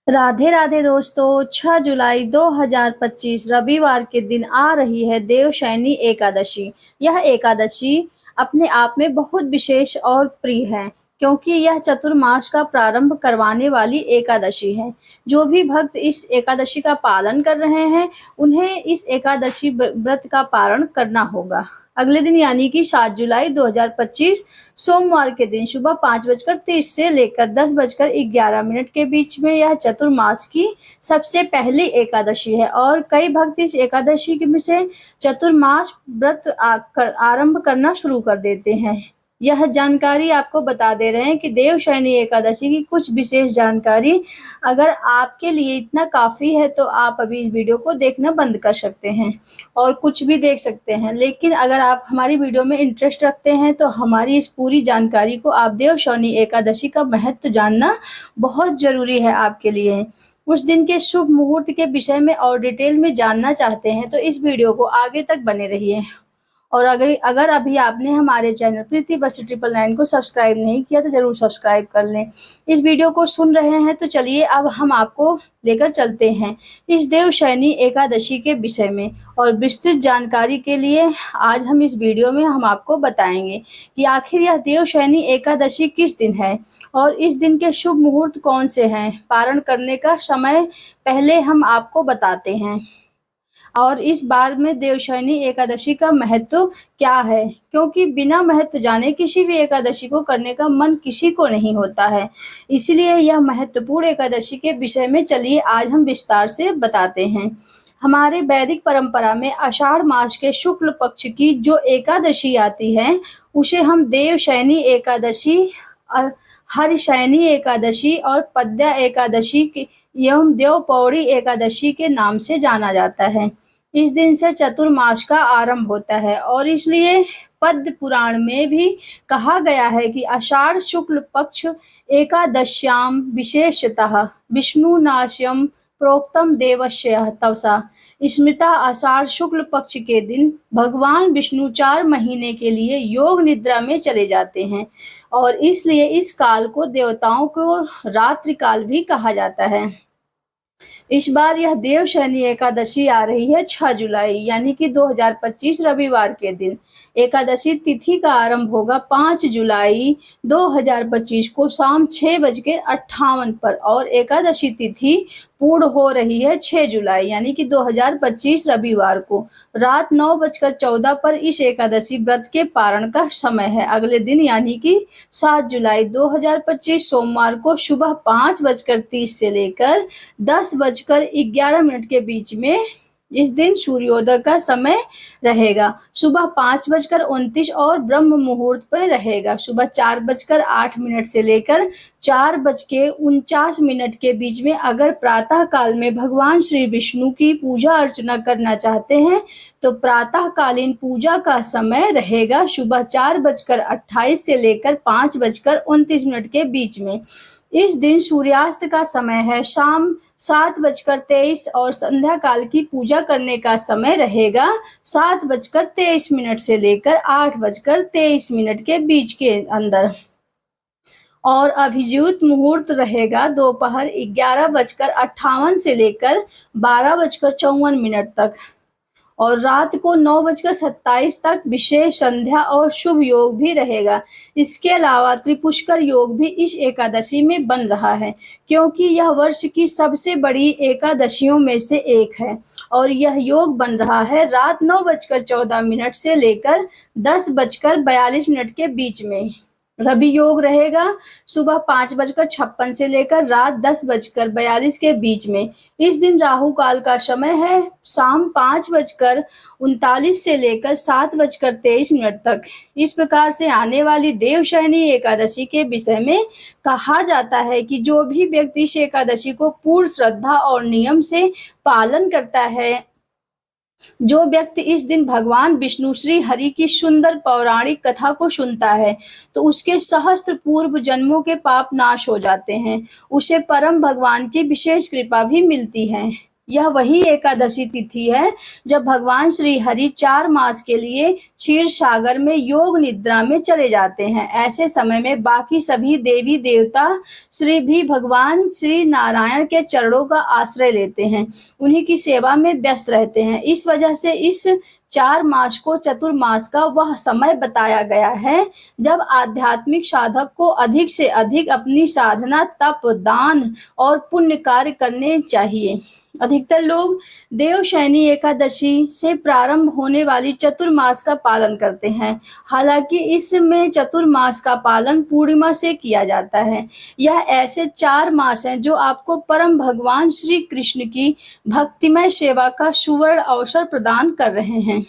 राधे राधे दोस्तों। 6 जुलाई 2025 रविवार के दिन आ रही है देवशयनी एकादशी। यह एकादशी अपने आप में बहुत विशेष और प्रिय है, क्योंकि यह चतुर्मास का प्रारंभ करवाने वाली एकादशी है। जो भी भक्त इस एकादशी का पालन कर रहे हैं, उन्हें इस एकादशी व्रत का पारण करना होगा। अगले दिन यानी कि 7 जुलाई 2025 सोमवार के दिन सुबह 5:30 से लेकर 10:11 के बीच में यह चतुर्मास की सबसे पहली एकादशी है और कई भक्त इस एकादशी में से चतुर्मास व्रत आरंभ करना शुरू कर देते हैं। यह जानकारी आपको बता दे रहे हैं कि देवशयनी एकादशी की कुछ विशेष जानकारी। अगर आपके लिए इतना काफ़ी है तो आप अभी इस वीडियो को देखना बंद कर सकते हैं और कुछ भी देख सकते हैं। लेकिन अगर आप हमारी वीडियो में इंटरेस्ट रखते हैं तो हमारी इस पूरी जानकारी को आप देवशयनी एकादशी का महत्व जानना बहुत ज़रूरी है आपके लिए। उस दिन के शुभ मुहूर्त के विषय में और डिटेल में जानना चाहते हैं तो इस वीडियो को आगे तक बने रहिए। और अगर अगर अभी आपने हमारे चैनल प्रीति बस 999 को सब्सक्राइब नहीं किया तो ज़रूर सब्सक्राइब कर लें। इस वीडियो को सुन रहे हैं तो चलिए अब हम आपको लेकर चलते हैं इस देवशयनी एकादशी के विषय में। और विस्तृत जानकारी के लिए आज हम इस वीडियो में हम आपको बताएंगे कि आखिर यह देवशयनी एकादशी किस दिन है और इस दिन के शुभ मुहूर्त कौन से हैं। पारण करने का समय पहले हम आपको बताते हैं। और इस बार में देवशयनी एकादशी का महत्व क्या है, क्योंकि बिना महत्व जाने किसी भी एकादशी को करने का मन किसी को नहीं होता है। इसलिए यह महत्वपूर्ण एकादशी के विषय में चलिए आज हम विस्तार से बताते हैं। हमारे वैदिक परंपरा में आषाढ़ मास के शुक्ल पक्ष की जो एकादशी आती है उसे हम देवशयनी एकादशी, हरिशयनी एकादशी और पद्या एकादशी एवं देवपौड़ी एकादशी के नाम से जाना जाता है। इस दिन से चतुर्मास का आरंभ होता है और इसलिए पद्म पुराण में भी कहा गया है कि आषाढ़ शुक्ल पक्ष एकादश्याम विशेषतः विष्णु नाश्यम प्रोक्तम देवस्य तवसा। स्मृता आषाढ़ शुक्ल पक्ष के दिन भगवान विष्णु 4 महीने के लिए योग निद्रा में चले जाते हैं और इसलिए इस काल को देवताओं को रात्रि काल भी कहा जाता है। इस बार यह देवशयनी एकादशी आ रही है 6 जुलाई यानी कि 2025 रविवार के दिन। एकादशी तिथि का आरंभ होगा 5 जुलाई 2025 को शाम 6:58 पर और एकादशी तिथि पूर्ण हो रही है 6 जुलाई यानी कि 2025 रविवार को रात 9:14 पर इस एकादशी व्रत के पारण का समय है। अगले दिन यानी कि 7 जुलाई 2025 सोमवार को सुबह 5:30 से लेकर 10:11 के बीच में इस दिन सूर्योदय का समय रहेगा। सुबह 5:29 और ब्रह्म मुहूर्त पर रहेगा। सुबह 4:08 से लेकर 4:49 के बीच में अगर प्रातः काल में भगवान श्री विष्णु की पूजा अर्चना करना चाहते हैं तो प्रातःकालीन पूजा का समय रहेगा सुबह 4:28 से लेकर 5:29 के बीच में। इस दिन सूर्यास्त का समय है शाम 7:23 और संध्या काल की पूजा करने का समय रहेगा 7:23 से लेकर 8:23 के बीच के अंदर। और अभिजीत मुहूर्त रहेगा दोपहर 11:58 से लेकर 12:54 तक और रात को 9:27 तक विशेष संध्या और शुभ योग भी रहेगा। इसके अलावा त्रिपुष्कर योग भी इस एकादशी में बन रहा है, क्योंकि यह वर्ष की सबसे बड़ी एकादशियों में से एक है और यह योग बन रहा है रात 9:14 से लेकर 10:42 के बीच में। रवि योग रहेगा सुबह 5:56 से लेकर रात 10:42 के बीच में। इस दिन राहु काल का समय है शाम 5:39 से लेकर 7:23 तक। इस प्रकार से आने वाली देवशयनी एकादशी के विषय में कहा जाता है कि जो भी व्यक्ति इस एकादशी को पूर्ण श्रद्धा और नियम से पालन करता है, जो व्यक्ति इस दिन भगवान विष्णु श्री हरि की सुंदर पौराणिक कथा को सुनता है तो उसके सहस्त्र पूर्व जन्मों के पाप नाश हो जाते हैं। उसे परम भगवान की विशेष कृपा भी मिलती है। यह वही एकादशी तिथि है जब भगवान श्री हरि 4 मास के लिए क्षीर सागर में योग निद्रा में चले जाते हैं। ऐसे समय में बाकी सभी देवी देवता श्री भी भगवान श्री नारायण के चरणों का आश्रय लेते हैं, उन्हीं की सेवा में व्यस्त रहते हैं। इस वजह से इस 4 मास को चतुर्मास का वह समय बताया गया है जब आध्यात्मिक साधक को अधिक से अधिक अपनी साधना, तप, दान और पुण्य कार्य करने चाहिए। अधिकतर लोग देवशयनी एकादशी से प्रारंभ होने वाली चतुर्मास का पालन करते हैं। हालांकि इसमें चतुर्मास का पालन पूर्णिमा से किया जाता है। यह ऐसे 4 मास हैं जो आपको परम भगवान श्री कृष्ण की भक्तिमय सेवा का सुवर्ण अवसर प्रदान कर रहे हैं।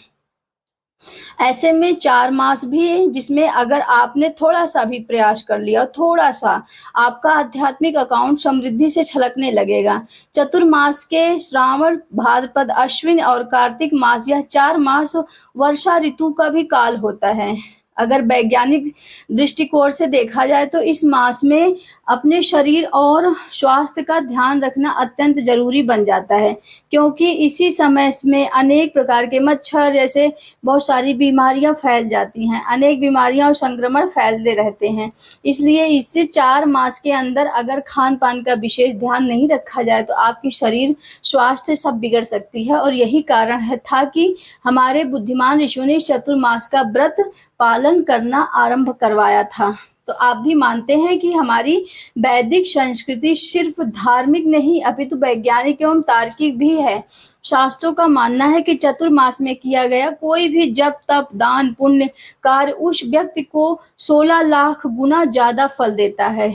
ऐसे में 4 मास भी है जिसमें अगर आपने थोड़ा सा भी प्रयास कर लिया, थोड़ा सा, आपका आध्यात्मिक अकाउंट समृद्धि से छलकने लगेगा। चतुर्मास के श्रावण, भाद्रपद, अश्विन और कार्तिक मास, यह 4 मास वर्षा ऋतु का भी काल होता है। अगर वैज्ञानिक दृष्टिकोण से देखा जाए तो इस मास में अपने शरीर और स्वास्थ्य का ध्यान रखना अत्यंत जरूरी बन जाता है, क्योंकि इसी समय में अनेक प्रकार के मच्छर जैसे बहुत सारी बीमारियां फैल जाती हैं, अनेक बीमारियां और संक्रमण फैलते रहते हैं। इसलिए इससे 4 मास के अंदर अगर खान पान का विशेष ध्यान नहीं रखा जाए तो आपकी शरीर स्वास्थ्य सब बिगड़ सकती है। और यही कारण है था कि हमारे बुद्धिमान ऋषियों ने चतुर्मास का व्रत पालन करना आरंभ करवाया था। तो आप भी मानते हैं कि हमारी वैदिक संस्कृति सिर्फ धार्मिक नहीं अपितु वैज्ञानिक एवं तार्किक भी है। शास्त्रों का मानना है कि चतुर्मास में किया गया कोई भी जप, तप, दान, पुण्य कार्य उस व्यक्ति को 16 लाख गुना ज्यादा फल देता है।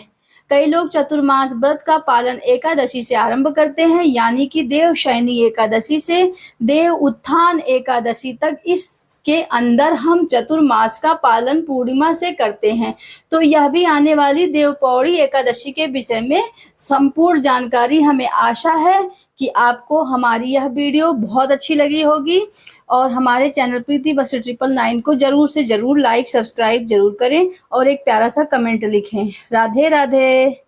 कई लोग चतुर्मास व्रत का पालन एकादशी से आरंभ करते हैं, यानी कि देवशयनी एकादशी से देव उत्थान एकादशी तक। इस के अंदर हम चतुर्मास का पालन पूर्णिमा से करते हैं। तो यह भी आने वाली देवपौड़ी एकादशी के विषय में संपूर्ण जानकारी, हमें आशा है कि आपको हमारी यह वीडियो बहुत अच्छी लगी होगी। और हमारे चैनल प्रीति बस 999 को जरूर से जरूर लाइक, सब्सक्राइब जरूर करें और एक प्यारा सा कमेंट लिखें। राधे राधे।